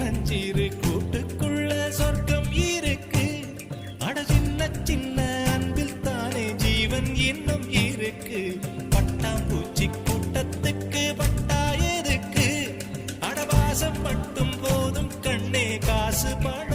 சின்னஞ்சிறு கூட்டுக்குள்ள சொர்க்கம் இருக்கு. அட சின்ன சின்ன அன்பில் தானே ஜீவன் இன்னும் இருக்கு. பட்டாம்பூச்சி கூட்டத்துக்கு பட்டா எதுக்கு? அடவாசம் மட்டும் போதும் கண்ணே, காசு பணம்